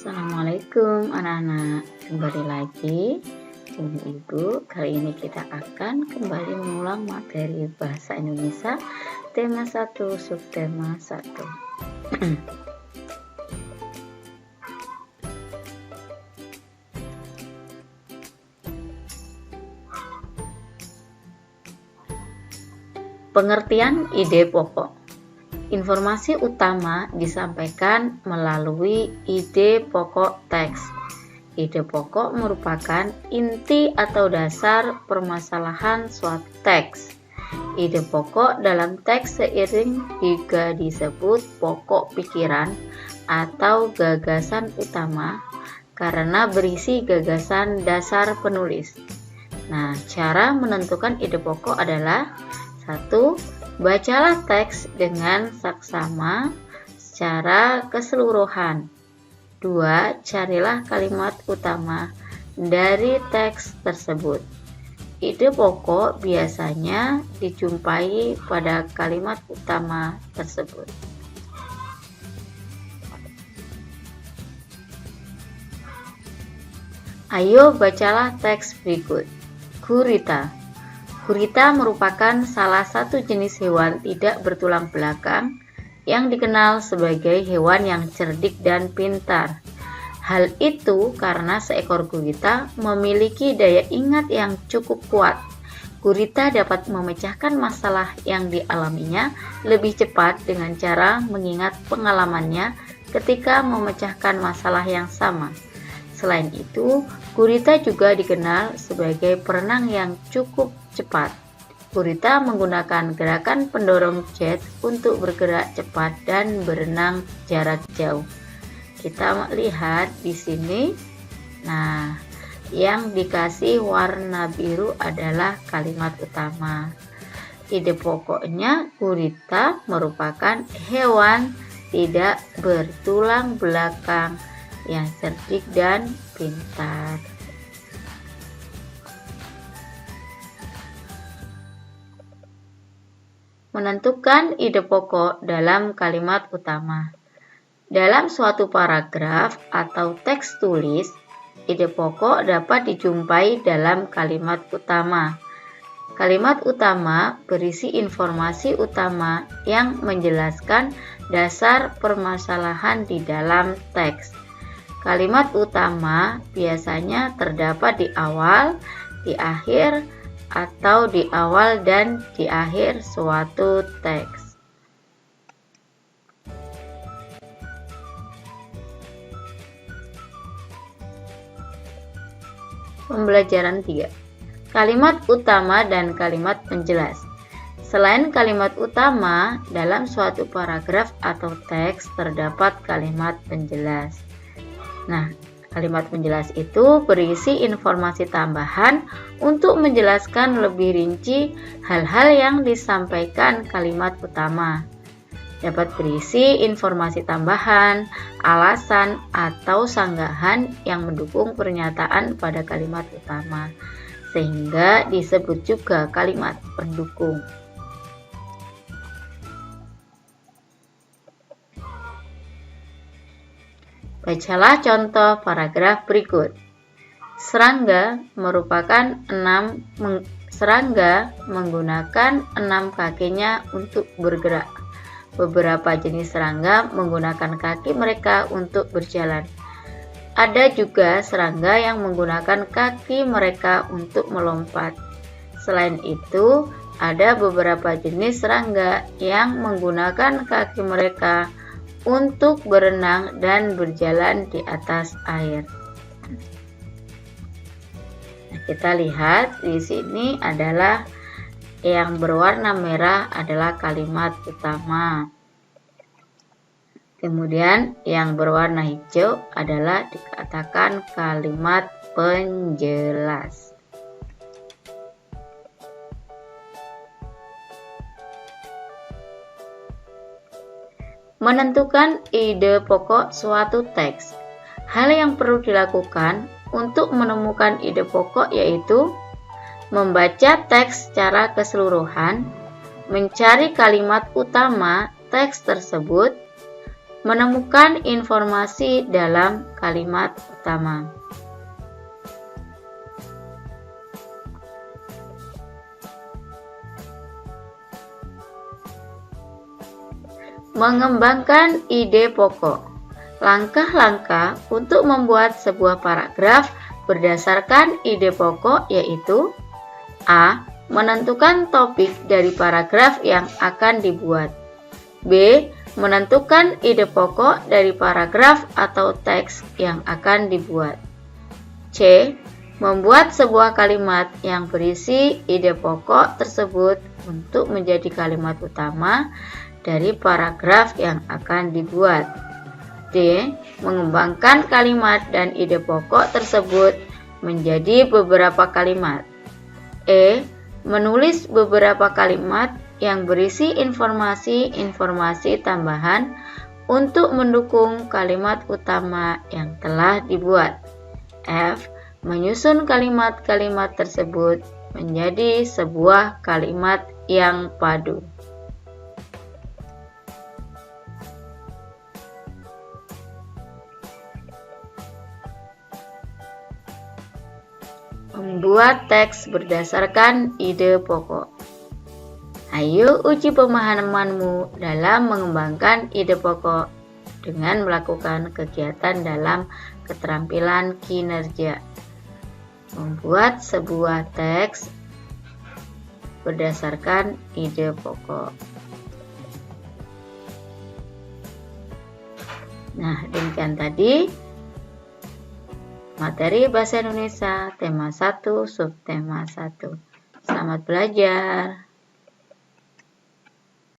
Assalamualaikum anak-anak, kembali lagi dengan Ibu. Kali ini kita akan kembali mengulang materi Bahasa Indonesia tema 1 subtema 1. Pengertian ide pokok. Informasi utama disampaikan melalui ide pokok teks. Ide pokok merupakan inti atau dasar permasalahan suatu teks. Ide pokok dalam teks seiring juga disebut pokok pikiran atau gagasan utama karena berisi gagasan dasar penulis. Nah, cara menentukan ide pokok adalah 1. Bacalah teks dengan saksama secara keseluruhan. 2. Carilah kalimat utama dari teks tersebut. Ide pokok biasanya dijumpai pada kalimat utama tersebut. Ayo bacalah teks berikut. Gurita. Gurita merupakan salah satu jenis hewan tidak bertulang belakang yang dikenal sebagai hewan yang cerdik dan pintar. Hal itu karena seekor gurita memiliki daya ingat yang cukup kuat. Gurita dapat memecahkan masalah yang dialaminya lebih cepat dengan cara mengingat pengalamannya ketika memecahkan masalah yang sama. Selain itu, gurita juga dikenal sebagai perenang yang cukup cepat. Gurita menggunakan gerakan pendorong jet untuk bergerak cepat dan berenang jarak jauh. Kita lihat di sini. Nah, yang dikasih warna biru adalah kalimat utama. Ide pokoknya, gurita merupakan hewan tidak bertulang belakang yang cerdik dan pintar. Menentukan ide pokok dalam kalimat utama. Dalam suatu paragraf atau teks tulis, ide pokok dapat dijumpai dalam kalimat utama. Kalimat utama berisi informasi utama yang menjelaskan dasar permasalahan di dalam teks. Kalimat utama biasanya terdapat di awal, di akhir, atau di awal dan di akhir suatu teks. Pembelajaran 3. Kalimat utama dan kalimat penjelas. Selain kalimat utama, dalam suatu paragraf atau teks terdapat kalimat penjelas. Nah, kalimat penjelas itu berisi informasi tambahan untuk menjelaskan lebih rinci hal-hal yang disampaikan kalimat utama. Dapat berisi informasi tambahan, alasan, atau sanggahan yang mendukung pernyataan pada kalimat utama, sehingga disebut juga kalimat pendukung. Bacalah contoh paragraf berikut. Serangga menggunakan 6 kakinya untuk bergerak. Beberapa jenis serangga menggunakan kaki mereka untuk berjalan. Ada juga serangga yang menggunakan kaki mereka untuk melompat. Selain itu, ada beberapa jenis serangga yang menggunakan kaki mereka untuk berenang dan berjalan di atas air. Nah, kita lihat di sini adalah yang berwarna merah adalah kalimat utama. Kemudian yang berwarna hijau adalah dikatakan kalimat penjelas. Menentukan ide pokok suatu teks. Hal yang perlu dilakukan untuk menemukan ide pokok yaitu membaca teks secara keseluruhan, mencari kalimat utama teks tersebut, Menemukan informasi dalam kalimat utama. Mengembangkan ide pokok. Langkah-langkah untuk membuat sebuah paragraf berdasarkan ide pokok yaitu: A. Menentukan topik dari paragraf yang akan dibuat. B. Menentukan ide pokok dari paragraf atau teks yang akan dibuat. C. Membuat sebuah kalimat yang berisi ide pokok tersebut untuk menjadi kalimat utama dari paragraf yang akan dibuat. D. Mengembangkan kalimat dan ide pokok tersebut menjadi beberapa kalimat. E. Menulis beberapa kalimat yang berisi informasi-informasi tambahan untuk mendukung kalimat utama yang telah dibuat. F. Menyusun kalimat-kalimat tersebut menjadi sebuah kalimat yang padu. Membuat teks berdasarkan ide pokok. Ayo uji pemahamanmu dalam mengembangkan ide pokok dengan melakukan kegiatan dalam keterampilan kinerja. Membuat sebuah teks berdasarkan ide pokok. Nah, demikian tadi materi Bahasa Indonesia tema 1 subtema 1. Selamat belajar.